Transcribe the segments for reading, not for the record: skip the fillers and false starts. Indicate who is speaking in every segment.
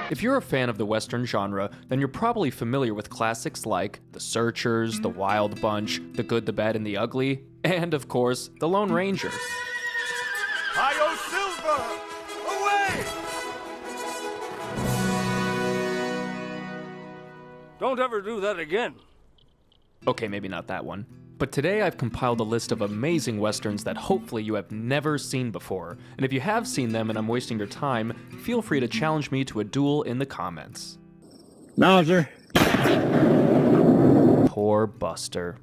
Speaker 1: If you're a fan of the Western genre, then you're probably familiar with classics like The Searchers, The Wild Bunch, The Good, the Bad, and the Ugly, and of course, The Lone Ranger.
Speaker 2: Hi-yo, Silver! Away!
Speaker 3: Don't ever do that again.
Speaker 1: Okay, maybe not that one. But today I've compiled a list of amazing westerns that hopefully you have never seen before. And if you have seen them and I'm wasting your time, feel free to challenge me to a duel in the comments.
Speaker 4: No, sir.
Speaker 1: Poor Buster.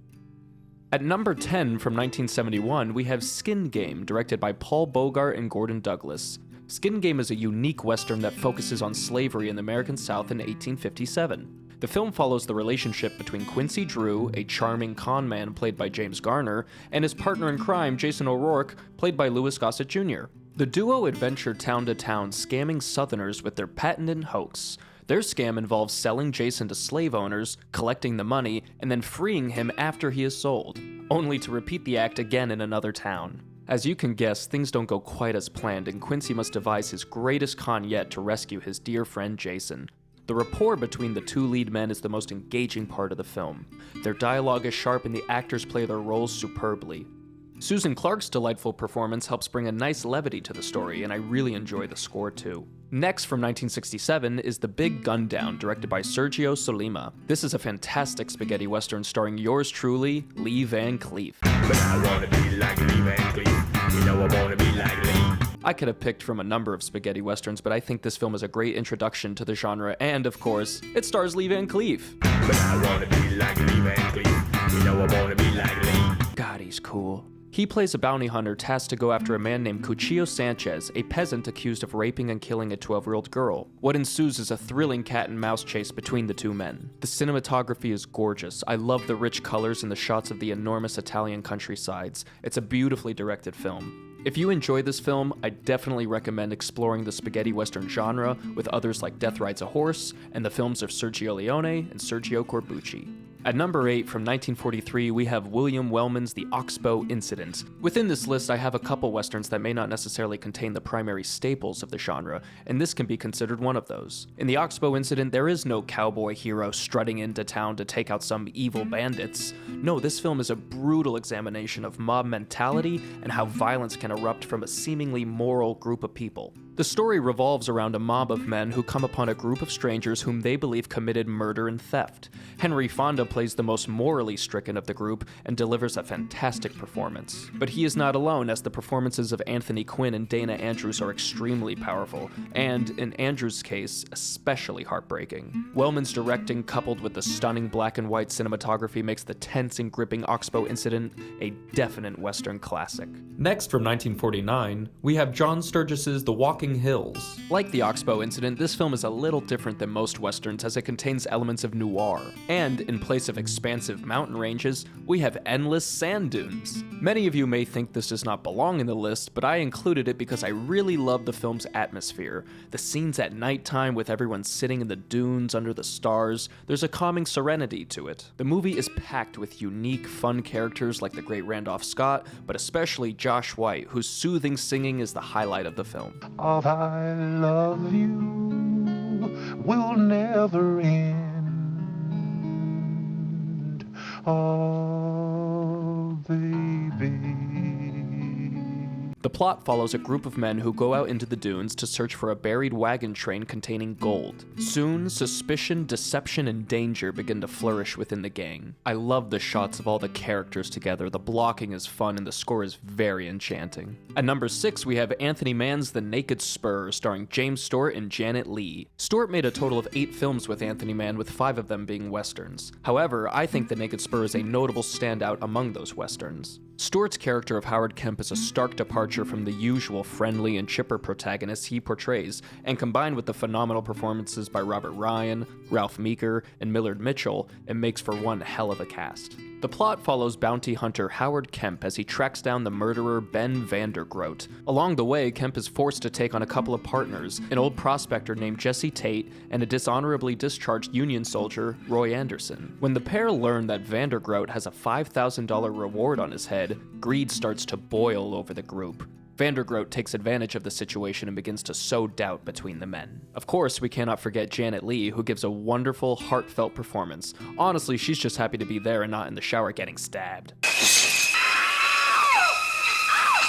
Speaker 1: At number 10 from 1971, we have Skin Game, directed by Paul Bogart and Gordon Douglas. Skin Game is a unique western that focuses on slavery in the American South in 1857. The film follows the relationship between Quincy Drew, a charming con man played by James Garner, and his partner in crime, Jason O'Rourke, played by Louis Gossett Jr. The duo adventure town to town, scamming Southerners with their patented hoax. Their scam involves selling Jason to slave owners, collecting the money, and then freeing him after he is sold, only to repeat the act again in another town. As you can guess, things don't go quite as planned, and Quincy must devise his greatest con yet to rescue his dear friend Jason. The rapport between the two lead men is the most engaging part of the film. Their dialogue is sharp and the actors play their roles superbly. Susan Clark's delightful performance helps bring a nice levity to the story, and I really enjoy the score too. Next, from 1967, is The Big Gun Down, directed by Sergio Solima. This is a fantastic spaghetti western starring yours truly, Lee Van Cleef.
Speaker 2: But I wanna be like Lee Van Cleef. You know I wanna be like Lee.
Speaker 1: I could have picked from a number of spaghetti westerns, but I think this film is a great introduction to the genre, and of course, it stars Lee Van Cleef.
Speaker 2: But I wanna be like Lee Van Cleef. You know I wanna be like Lee.
Speaker 1: God, he's cool. He plays a bounty hunter tasked to go after a man named Cuchillo Sanchez, a peasant accused of raping and killing a 12-year-old girl. What ensues is a thrilling cat-and-mouse chase between the two men. The cinematography is gorgeous. I love the rich colors and the shots of the enormous Italian countrysides. It's a beautifully directed film. If you enjoy this film, I definitely recommend exploring the spaghetti western genre with others like Death Rides a Horse and the films of Sergio Leone and Sergio Corbucci. At number 8 from 1943, we have William Wellman's The Oxbow Incident. Within this list, I have a couple westerns that may not necessarily contain the primary staples of the genre, and this can be considered one of those. In The Oxbow Incident, there is no cowboy hero strutting into town to take out some evil bandits. No, this film is a brutal examination of mob mentality and how violence can erupt from a seemingly moral group of people. The story revolves around a mob of men who come upon a group of strangers whom they believe committed murder and theft. Henry Fonda plays the most morally stricken of the group and delivers a fantastic performance. But he is not alone, as the performances of Anthony Quinn and Dana Andrews are extremely powerful, and in Andrews' case, especially heartbreaking. Wellman's directing, coupled with the stunning black and white cinematography, makes the tense and gripping Oxbow Incident a definite Western classic. Next, from 1949, we have John Sturgis's The Walking Hills. Like The Oxbow Incident, this film is a little different than most westerns as it contains elements of noir. And in place of expansive mountain ranges, we have endless sand dunes. Many of you may think this does not belong in the list, but I included it because I really love the film's atmosphere. The scenes at nighttime with everyone sitting in the dunes under the stars, there's a calming serenity to it. The movie is packed with unique, fun characters like the great Randolph Scott, but especially Josh White, whose soothing singing is the highlight of the film.
Speaker 5: Of I love you will never end. Oh, baby.
Speaker 1: The plot follows a group of men who go out into the dunes to search for a buried wagon train containing gold. Soon, suspicion, deception, and danger begin to flourish within the gang. I love the shots of all the characters together, the blocking is fun, and the score is very enchanting. At number 6, we have Anthony Mann's The Naked Spur, starring James Stewart and Janet Leigh. Stewart made a total of 8 films with Anthony Mann, with 5 of them being westerns. However, I think The Naked Spur is a notable standout among those westerns. Stewart's character of Howard Kemp is a stark departure from the usual friendly and chipper protagonists he portrays, and combined with the phenomenal performances by Robert Ryan, Ralph Meeker, and Millard Mitchell, it makes for one hell of a cast. The plot follows bounty hunter Howard Kemp as he tracks down the murderer Ben Vandergroat. Along the way, Kemp is forced to take on a couple of partners, an old prospector named Jesse Tate and a dishonorably discharged Union soldier, Roy Anderson. When the pair learn that Vandergroat has a $5,000 reward on his head, greed starts to boil over the group. Vandergroat takes advantage of the situation and begins to sow doubt between the men. Of course, we cannot forget Janet Leigh, who gives a wonderful, heartfelt performance. Honestly, she's just happy to be there and not in the shower getting stabbed.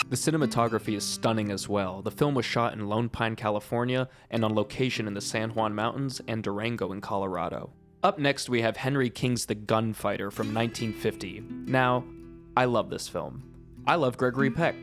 Speaker 1: The cinematography is stunning as well. The film was shot in Lone Pine, California, and on location in the San Juan Mountains and Durango in Colorado. Up next, we have Henry King's The Gunfighter from 1950. Now, I love this film. I love Gregory Peck.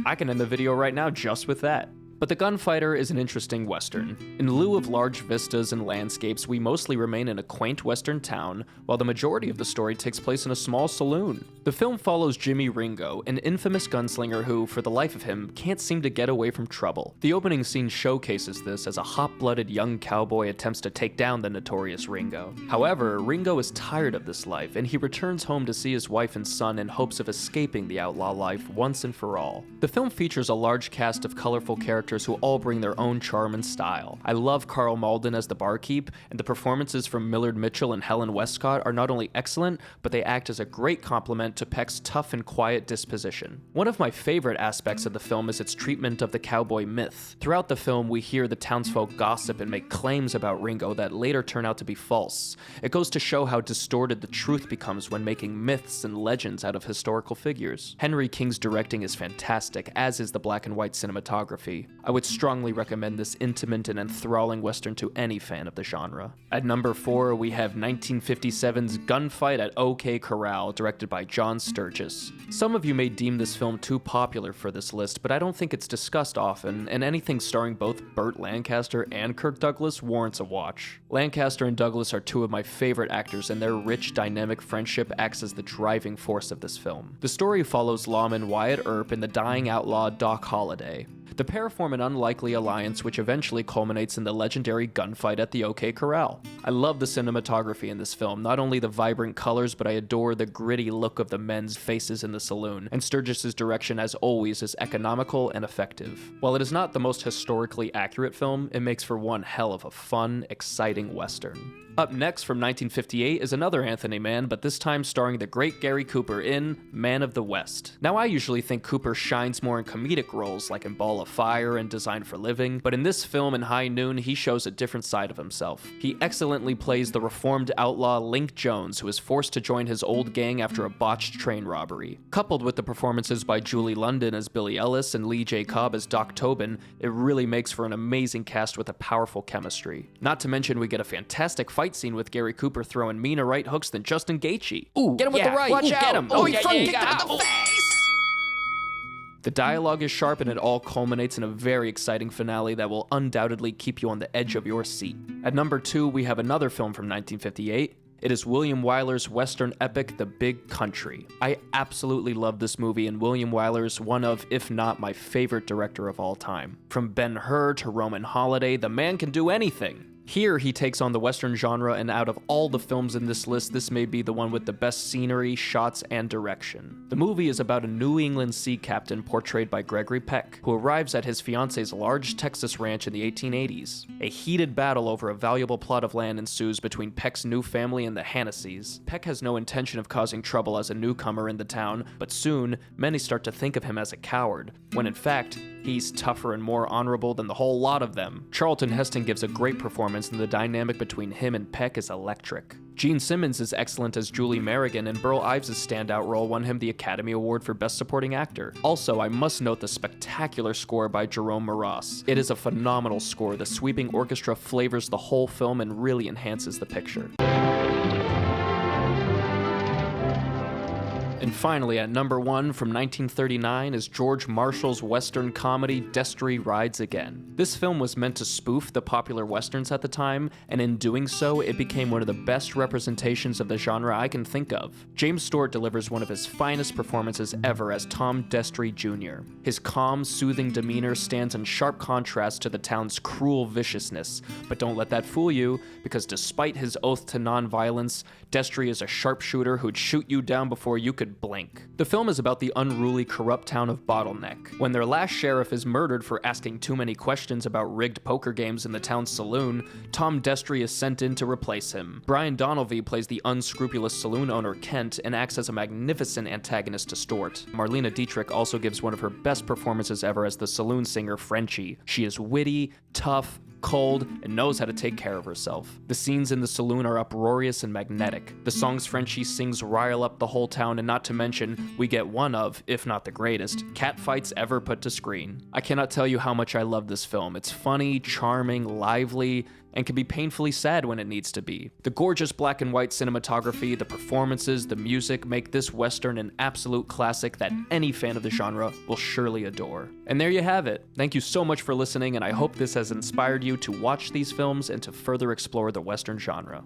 Speaker 1: I can end the video right now just with that. But The Gunfighter is an interesting western. In lieu of large vistas and landscapes, we mostly remain in a quaint western town, while the majority of the story takes place in a small saloon. The film follows Jimmy Ringo, an infamous gunslinger who, for the life of him, can't seem to get away from trouble. The opening scene showcases this as a hot-blooded young cowboy attempts to take down the notorious Ringo. However, Ringo is tired of this life, and he returns home to see his wife and son in hopes of escaping the outlaw life once and for all. The film features a large cast of colorful characters who all bring their own charm and style. I love Carl Malden as the barkeep, and the performances from Millard Mitchell and Helen Westcott are not only excellent, but they act as a great complement to Peck's tough and quiet disposition. One of my favorite aspects of the film is its treatment of the cowboy myth. Throughout the film, we hear the townsfolk gossip and make claims about Ringo that later turn out to be false. It goes to show how distorted the truth becomes when making myths and legends out of historical figures. Henry King's directing is fantastic, as is the black and white cinematography. I would strongly recommend this intimate and enthralling western to any fan of the genre. At number 4, we have 1957's Gunfight at OK Corral, directed by John Sturges. Some of you may deem this film too popular for this list, but I don't think it's discussed often, and anything starring both Burt Lancaster and Kirk Douglas warrants a watch. Lancaster and Douglas are two of my favorite actors, and their rich, dynamic friendship acts as the driving force of this film. The story follows lawman Wyatt Earp and the dying outlaw Doc Holliday. The pair form an unlikely alliance which eventually culminates in the legendary gunfight at the OK Corral. I love the cinematography in this film, not only the vibrant colors, but I adore the gritty look of the men's faces in the saloon, and Sturges' direction as always is economical and effective. While it is not the most historically accurate film, it makes for one hell of a fun, exciting western. Up next from 1958 is another Anthony Mann, but this time starring the great Gary Cooper in Man of the West. Now I usually think Cooper shines more in comedic roles like in Ball of Fire and Designed for Living, but in this film in High Noon he shows a different side of himself. He excellently plays the reformed outlaw Link Jones, who is forced to join his old gang after a botched train robbery. Coupled with the performances by Julie London as Billy Ellis and Lee J. Cobb as Doc Tobin, it really makes for an amazing cast with a powerful chemistry. Not to mention we get a fantastic fight scene with Gary Cooper throwing meaner right hooks than Justin Gaethje. Ooh, get him with the right. Watch out. Get him. Oh, he front kicked him in the face. The dialogue is sharp and it all culminates in a very exciting finale that will undoubtedly keep you on the edge of your seat. At number 2, we have another film from 1958. It is William Wyler's Western epic, The Big Country. I absolutely love this movie, and William Wyler is one of, if not my favorite director of all time. From Ben-Hur to Roman Holiday, the man can do anything. Here, he takes on the Western genre, and out of all the films in this list, this may be the one with the best scenery, shots, and direction. The movie is about a New England sea captain portrayed by Gregory Peck, who arrives at his fiance's large Texas ranch in the 1880s. A heated battle over a valuable plot of land ensues between Peck's new family and the Hannesseys. Peck has no intention of causing trouble as a newcomer in the town, but soon, many start to think of him as a coward, when in fact, he's tougher and more honorable than the whole lot of them. Charlton Heston gives a great performance, and the dynamic between him and Peck is electric. Gene Simmons is excellent as Julie Merrigan, and Burl Ives' standout role won him the Academy Award for Best Supporting Actor. Also, I must note the spectacular score by Jerome Moross. It is a phenomenal score. The sweeping orchestra flavors the whole film and really enhances the picture. And finally, at number 1 from 1939 is George Marshall's Western comedy Destry Rides Again. This film was meant to spoof the popular Westerns at the time, and in doing so, it became one of the best representations of the genre I can think of. James Stewart delivers one of his finest performances ever as Tom Destry Jr. His calm, soothing demeanor stands in sharp contrast to the town's cruel viciousness, but don't let that fool you, because despite his oath to nonviolence, Destry is a sharpshooter who'd shoot you down before you could could blink. The film is about the unruly, corrupt town of Bottleneck. When their last sheriff is murdered for asking too many questions about rigged poker games in the town's saloon, Tom Destry is sent in to replace him. Brian Donlevy plays the unscrupulous saloon owner Kent and acts as a magnificent antagonist to Stewart. Marlena Dietrich also gives one of her best performances ever as the saloon singer Frenchie. She is witty, tough, cold, and knows how to take care of herself. The scenes in the saloon are uproarious and magnetic. The songs Frenchie sings rile up the whole town, and not to mention, we get one of, if not the greatest, cat fights ever put to screen. I cannot tell you how much I love this film. It's funny, charming, lively, and can be painfully sad when it needs to be. The gorgeous black and white cinematography, the performances, the music make this Western an absolute classic that any fan of the genre will surely adore. And there you have it. Thank you so much for listening, and I hope this has inspired you to watch these films and to further explore the Western genre.